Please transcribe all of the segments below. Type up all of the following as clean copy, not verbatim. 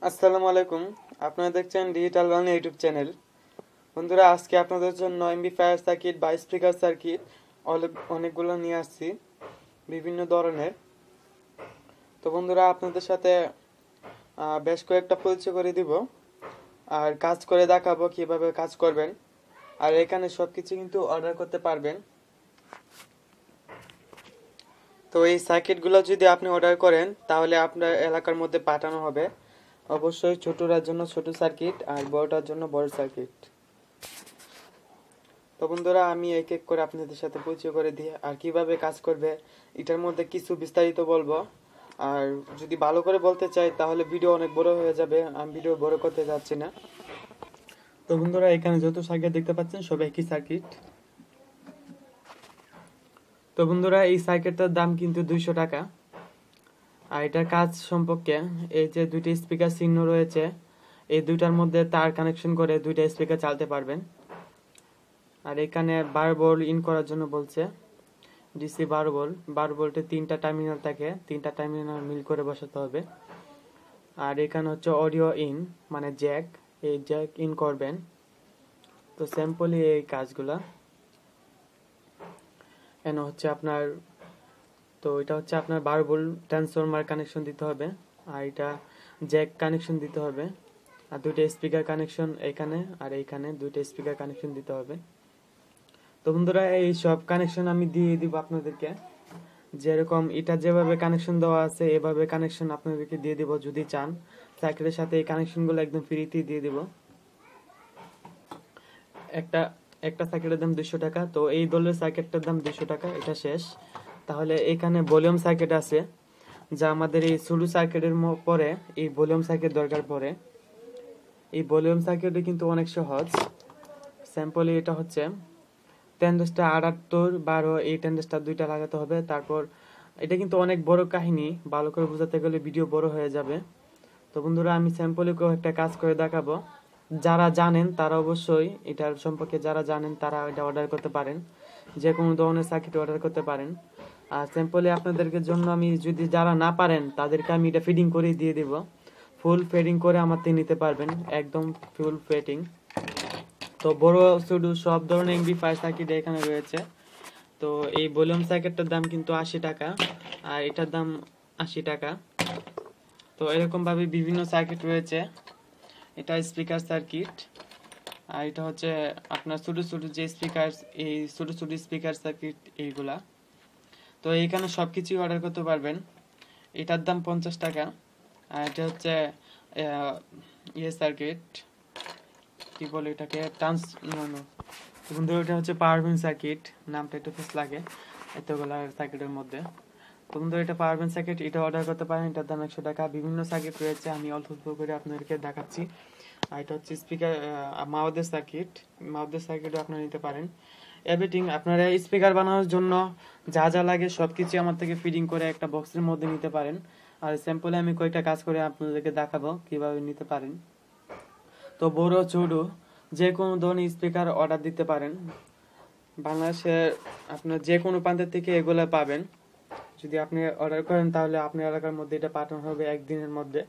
আসসালামু আলাইকুম। আপনারা দেখছেন ডিজিটাল বাংলা ইউটিউব চ্যানেল। বন্ধুরা, আজকে আপনাদের জন্য এমপ্লিফায়ার সার্কিট বা স্পিকার সার্কিট অনেকগুলো নিয়ে আসছি, বিভিন্ন ধরনের। তো বন্ধুরা, আপনাদের সাথে বেশ কয়েকটা পরিচয় করে দিব আর কাজ করে দেখাবো কিভাবে কাজ করবেন। আর এখানে সবকিছু কিন্তু অর্ডার করতে পারবেন। তো এই সার্কিটগুলো যদি আপনি অর্ডার করেন তাহলে আপনার এলাকার মধ্যে পাঠানো হবে। অবশ্যই ছোটরার জন্য ছোট সার্কিট আর বড়টার জন্য বড় সার্কিট। তো বন্ধুরা, আমি এক এক করে আপনাদের সাথে পরিচয় করে দিই আর কিভাবে কাজ করবে এটার মধ্যে কিছু বিস্তারিত বলবো। আর যদি ভালো করে বলতে চাই তাহলে ভিডিও অনেক বড় হয়ে যাবে, আমি ভিডিও বড় করতে যাচ্ছি না। তো বন্ধুরা, এখানে যত সার্কিট দেখতে পাচ্ছেন সব একই সার্কিট। তো বন্ধুরা, এই সার্কিটটার দাম কিন্তু 200 টাকা। আর এটার কাজ সম্পর্কে, এই যে দুইটা স্পিকার চিহ্ন রয়েছে, এই দুইটার মধ্যে তার কানেকশন করে দুইটা স্পিকার চালাতে পারবেন। আর এখানে 12 ভোল্ট ইন করার জন্য বলছে, ডিসি 12 ভোল্টে 3টা টার্মিনাল থাকে, 3টা টার্মিনাল মিল করে বসাতে হবে। আর এখানে হচ্ছে অডিও ইন, মানে জ্যাক, এই জ্যাক ইন করবেন। তো স্যাম্পলি এই কাজগুলা এখানে হচ্ছে আপনার, তো এটা হচ্ছে আপনার 12 ভোল্ট ট্রান্সফরমার কানেকশন দিতে হবে, আর এটা জ্যাক কানেকশন দিতে হবে, আর দুইটা স্পিকার কানেকশন এখানে আর এইখানে দুইটা স্পিকার কানেকশন দিতে হবে। তো বন্ধুরা, এই সব কানেকশন আমি দিয়ে দিব আপনাদেরকে, যেরকম এটা যেভাবে কানেকশন দেওয়া আছে এভাবে কানেকশন আপনাদেরকে দিয়ে দিব। যদি চান সার্কিটের সাথে এই কানেকশনগুলো একদম ফ্রিতে দিয়ে দিব। একটা একটা সার্কিটের দাম 200 টাকা। তো এই দলের সার্কিটটার দাম 200 টাকা, এটা শেষ। তাহলে এখানে ভলিউম সার্কিট আছে, যা আমাদের এই সুলু সার্কিটের পরে এই ভলিউম সার্কিট দরকার পড়ে। এই ভলিউম সার্কিটে কিন্তু অনেক সহজ। স্যাম্পলি এটা হচ্ছে 10-78 12, এই 10-2টা লাগাতে হবে। তারপর এটা কিন্তু অনেক বড় কাহিনী, ভালো করে বোঝাতে গেলে ভিডিও বড় হয়ে যাবে। তো বন্ধুরা, আমি স্যাম্পলে একটা কাজ করে দেখাবো। যারা জানেন তারা অবশ্যই এটার সম্পর্কে, যারা জানেন তারা এটা অর্ডার করতে পারেন, যে কোনো ধরনের সার্কিট অর্ডার করতে পারেন। আর স্যাম্পলে আপনাদেরকে জন্য আমি, যদি যারা না পারেন তাদেরকে আমি এটা ফিটিং করে দিয়ে দেব। ফুল ফিটিং করে আমার থেকে নিতে পারবেন, একদম ফুল ফিটিং। তো বড় ছোট সব ধরনের এমপ্লিফায়ার সার্কিট এখানে রয়েছে। তো এই ভলিউম সার্কিটটার দাম কিন্তু 80 টাকা, আর এটার দাম 80 টাকা। তো এরকম ভাবে বিভিন্ন সার্কিট রয়েছে। এটা স্পিকার সার্কিট, আর এটা হচ্ছে আপনার ছোট ছোট যে স্পিকার, এই ছোট ছোট স্পিকার সার্কিট এইগুলা। তো এইখানে সবকিছুই অর্ডার করতে পারবেন। এটার দাম 50 টাকা। আর এটা হচ্ছে সার্কিট, কি বলে এটাকে, বন্ধু, এটা হচ্ছে পাওয়ার ব্যাংক সার্কিট। নামটা একটু ফেস লাগে এতগুলা সার্কিটের মধ্যে। তো বন্ধু, এটা পাওয়ার ব্যাংক সার্কিট, এটা অর্ডার করতে পারেন। এটার দাম 100 টাকা। বিভিন্ন সার্কিট রয়েছে, আমি অল্প অল্প করে আপনাদেরকে দেখাচ্ছি। আর এটা হচ্ছে স্পিকার, মাউথের সার্কিট। মাউথের সার্কিটও আপনারা নিতে পারেন। এভরিথিং আপনারা স্পিকার বানানোর জন্য যা যা লাগে সবকিছু আমার থেকে ফিটিং করে একটা বক্সের মধ্যে নিতে পারেন। আর স্যাম্পলে আমি কয়েকটা কাজ করে আপনাদেরকে দেখাবো কিভাবে নিতে পারেন। তো বড় ছোট যে কোনো ধরনের স্পিকার অর্ডার দিতে পারেন। বাংলাদেশের আপনার যে কোনো প্রান্তের থেকে এগুলো পাবেন। যদি আপনি অর্ডার করেন তাহলে আপনার এলাকার মধ্যে এটা পাঠানো হবে একদিনের মধ্যে।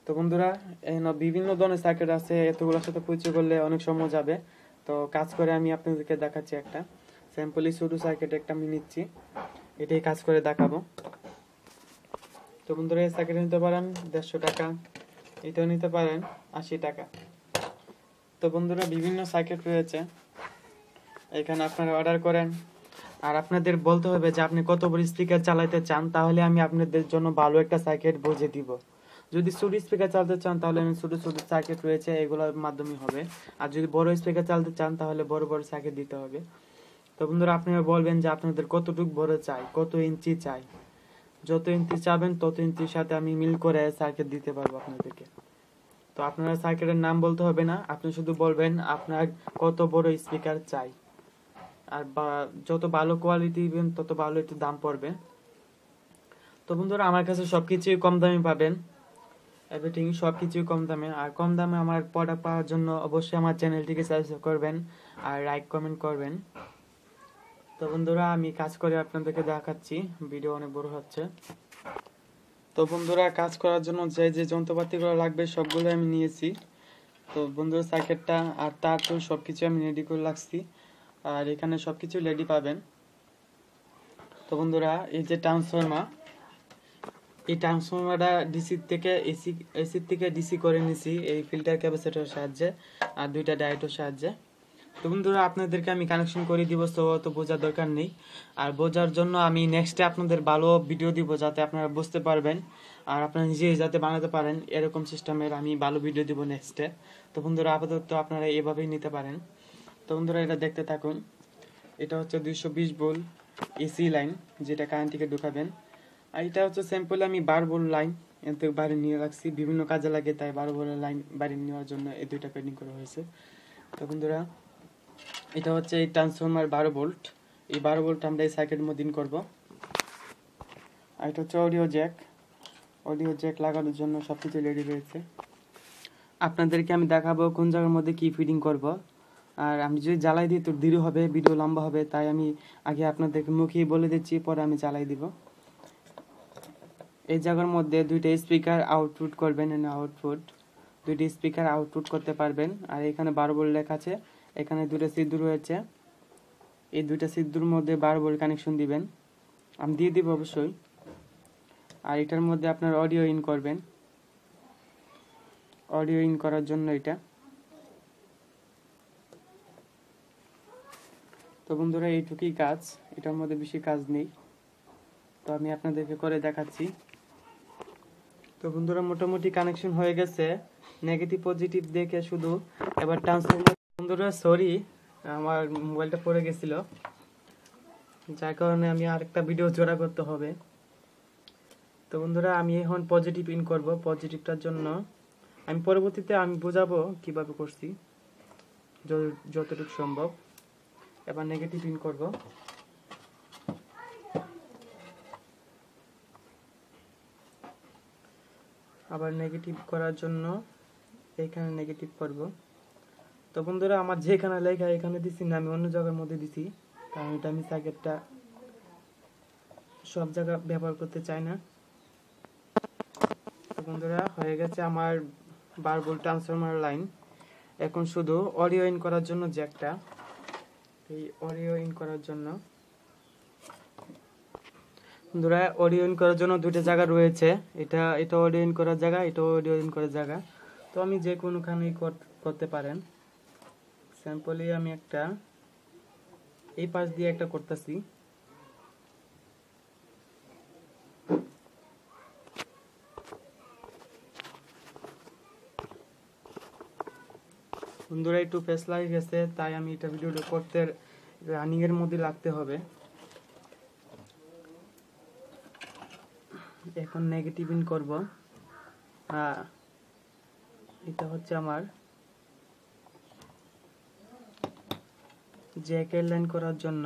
তো বন্ধুরা, এখানে বিভিন্ন ধরনের সার্কিট আছে, এতগুলোর সাথে পরিচয় করলে অনেক সময় যাবে। তো কাজ করে আমি আপনাদেরকে দেখাচ্ছি। একটা স্যাম্পলি ছোট সার্কিট একটা আমি নিচ্ছি, এটাই কাজ করে দেখাবো। তো বন্ধুরা, এই সার্কিট নিতে পারেন 150 টাকা, এটাও নিতে পারেন 80 টাকা। তো বন্ধুরা, বিভিন্ন সার্কিট রয়েছে, এখানে আপনারা অর্ডার করেন। আর আপনাদের বলতে হবে যে আপনি কত বড় স্পিকার চালাতে চান, তাহলে আমি আপনাদের জন্য ভালো একটা সার্কিট বুঝে দিব। যদি ছোট স্পিকার চালাতে চান তাহলে আমি ছোট ছোট সার্কিট রয়েছে এগুলোর মাধ্যমে হবে। আর যদি বড় স্পিকার চালাতে চান তাহলে বড় বড় সার্কিট দিতে হবে। তো বন্ধুরা, আপনারা বলবেন যে আপনাদের কতটুকু বড় চাই, কত ইঞ্চি চাই। যত ইঞ্চি চাবেন তত ইঞ্চির সাথে আমি মিল করে সার্কিট দিতে পারবো আপনাদেরকে। তো আপনারা সার্কিটের নাম বলতে হবে না, আপনি শুধু বলবেন আপনার কত বড় স্পিকার চাই। আর যত ভালো কোয়ালিটি দিবেন তত ভালো একটু দাম পড়বে। তো বন্ধুরা, আমার কাছে সবকিছুই কম দামে পাবেন, এভরিথিং সবকিছুই কম দামে। আর কম দামে আমার প্রোডাক্ট পাওয়ার জন্য অবশ্যই আমার চ্যানেলটিকে সাবস্ক্রাইব করবেন আর লাইক কমেন্ট করবেন। তো বন্ধুরা, আমি কাজ করে আপনাদেরকে দেখাচ্ছি, ভিডিও অনেক বড় হচ্ছে। তো বন্ধুরা কাজ করার জন্য যে যে যন্ত্রপাতিগুলো লাগবে সবগুলো আমি নিয়েছি। তো বন্ধুরা সার্কিটটা আর তার তো সবকিছু আমি রেডি করে রাখছি, আর এখানে সবকিছু রেডি পাবেন। তো বন্ধুরা এই যে ট্রান্সফরমার, এই ট্রান্সফরমারটা এসি থেকে ডিসি করে নিছি এই ফিল্টার ক্যাপাসিটরের সাহায্যে আর দুইটা ডায়োডের সাহায্যে। তো বন্ধুরা আপনাদেরকে আমি কানেকশন করে দিব, তো বোঝার দরকার নেই। আর বোঝার জন্য আমি নেক্সটে আপনাদের ভালো ভিডিও দিব যাতে আপনারা বুঝতে পারবেন আর আপনারা নিজেই যাতে বানাতে পারেন, এরকম সিস্টেমের আমি ভালো ভিডিও দিব নেক্সটে। তো বন্ধুরা আপাতত আপনারা এভাবেই নিতে পারেন। তো বন্ধুরা এটা দেখতে থাকুন। এটা হচ্ছে 220 ভোল্ট এসি লাইন, যেটা কারেন্ট থেকে ঢুকাবেন। আর এটা হচ্ছে স্যাম্পল আমি 12 ভোল্ট লাইন এর থেকে বাইরে নিয়ে রাখছি, বিভিন্ন কাজে লাগে, তাই 12 ভোল্টের লাইন বাইরে নেওয়ার জন্য এই দুইটা পেডিং করা হয়েছে। তো বন্ধুরা এটা হচ্ছে এই ট্রান্সফরমার 12 ভোল্ট, এই 12 ভোল্ট আমরা এই সার্কিটের মধ্যে ইন করব। আর এটা হচ্ছে অডিও জ্যাক লাগানোর জন্য সবকিছু রেডি রয়েছে। আপনাদেরকে আমি দেখাবো কোন জায়গার মধ্যে কি ফিটিং করব। আর আমি যদি জ্বালাই দিই তো দেরি হবে, ভিডিও লম্বা হবে, তাই আমি আগে আপনাদেরকে মুখেই বলে দিচ্ছি, পরে আমি জ্বালাই দিব। এই জায়গার মধ্যে দুইটা স্পিকার আউটপুট করবেন, দুইটি স্পিকার আউটপুট করতে পারবেন। আর এখানে 12 ভোল্ট লেখা আছে, এখানে দুটো সিদ্ধ রয়েছে, এই দুইটা সিদ্ধুর মধ্যে 12 ভোল্ট কানেকশন দিবেন, আমি দিয়ে দিব অবশ্যই। আর এটার মধ্যে আপনার অডিও ইন করবেন, অডিও ইন করার জন্য এটা। তো বন্ধুরা এইটুকুই কাজ, এটার মধ্যে বেশি কাজ নেই। তো আমি আপনাদেরকে করে দেখাচ্ছি। তো বন্ধুরা মোটামুটি কানেকশন হয়ে গেছে, নেগেটিভ পজিটিভ দেখে শুধু এবার ট্রান্সফরমার। বন্ধুরা সরি, আমার মোবাইলটা পড়ে গেছিল, যার কারণে আমি আরেকটা ভিডিও জোড়া করতে হবে। তো বন্ধুরা আমি এখন পজিটিভ ইন করব। পজিটিভটার জন্য আমি পরবর্তীতে আমি বোঝাবো কিভাবে করছি যতটুকু সম্ভব। এবার নেগেটিভ ইন করব। আবার নেগেটিভ করার জন্য এখানে নেগেটিভ করব। তো বন্ধুরা আমার যেখানে লেখা এখানে দিছি না, আমি অন্য জায়গার মধ্যে দিছি, কারণ এটা আমি সার্কিটটা সব জায়গা ব্যবহার করতে চাই না। তো বন্ধুরা হয়ে গেছে আমার 12 ভোল্ট ট্রান্সফরমার লাইন। এখন শুধু অডিও ইন করার জন্য জ্যাকটা, এই অডিও ইন করার জন্য বন্ধুরা অডিও ইন করার জন্য দুটো জায়গা রয়েছে, এটা অডিও ইন করার জায়গা, এটা অডিও ইন করার জায়গা। তো আমি যে কোনোখানেই করতে পারেন। স্যাম্পলি আমি একটা এই পাশ দিয়ে একটা করতেছি। বন্ধুরা একটু ফেস লাগে গেছে, তাই আমি এটা ভিডিওটা করতে রানিং এর মধ্যে লাগতে হবে। এখন নেগেটিভ ইন করব। এটা হচ্ছে আমার জ্যাকের লাইন করার জন্য।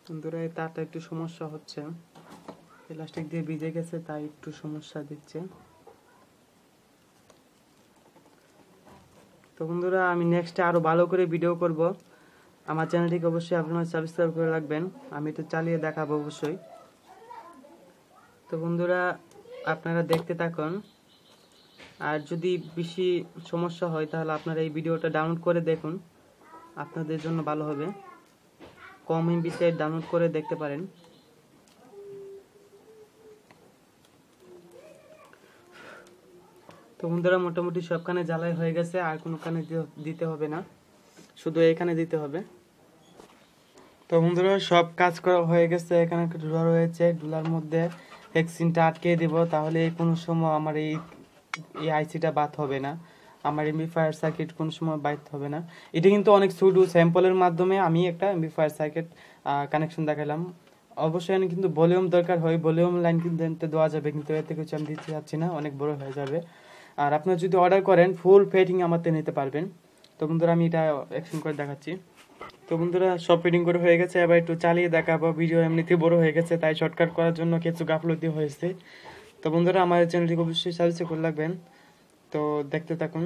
বন্ধুরা এই তারটা একটু সমস্যা হচ্ছে, প্লাস্টিক দিয়ে ভিজে গেছে, তাই একটু সমস্যা দিচ্ছে। তো বন্ধুরা আমি নেক্সটে আরো ভালো করে ভিডিও করব। আমার চ্যানেলটিকে অবশ্যই আপনারা সাবস্ক্রাইব করে রাখবেন, আমি এটা চালিয়ে দেখাবো অবশ্যই। তো বন্ধুরা আপনারা দেখতে থাকুন। আর যদি বেশি সমস্যা হয় তাহলে আপনারা এই ভিডিওটা ডাউনলোড করে দেখুন, আপনাদের জন্য ভালো হবে। কম এমবিতে ডাউনলোড করে দেখতে পারেন। তো বন্ধুরা মোটামুটি সবখানে জ্বালাই হয়ে গেছে, আর কোনো কানে দিতে হবে না, শুধু এখানে দিতে হবে। তো বন্ধুরা সব কাজ করা হয়ে গেছে, এখানে একটা ডুলা রয়েছে, ডুলার মধ্যে ভ্যাকসিনটা আটকে দিব, তাহলে কোনো সময় আমার এই আইসিটা বাদ হবে না, আমার এমপ্লিফায়ার সার্কিট কোনো সময় বাইট হবে না। এটা কিন্তু অনেক শুধু স্যাম্পলের মাধ্যমে আমি একটা এমপ্লিফায়ার সার্কিট কানেকশন দেখালাম। অবশ্যই আমি কিন্তু ভলিউম দরকার হয়, ভলিউম লাইন কিন্তু দেওয়া যাবে, কিন্তু এতে কিছু আমি দিতে চাচ্ছি না, অনেক বড় হয়ে যাবে। আর আপনারা যদি অর্ডার করেন ফুল ফিটিং আমাদের নিতে পারবেন। তো বন্ধুরা আমি এটা অ্যাকশন করে দেখাচ্ছি। তো বন্ধুরা সব ফিটিং করে হয়ে গেছে, এবার একটু চালিয়ে দেখাবো। ভিডিও এমনিতে বড় হয়ে গেছে, তাই শর্টকাট করার জন্য কিছু গাফলতি হয়েছে। তো বন্ধুরা আমার চ্যানেলটিকে অবশ্যই সাবস্ক্রাইব করে রাখবেন। তো দেখতে থাকুন।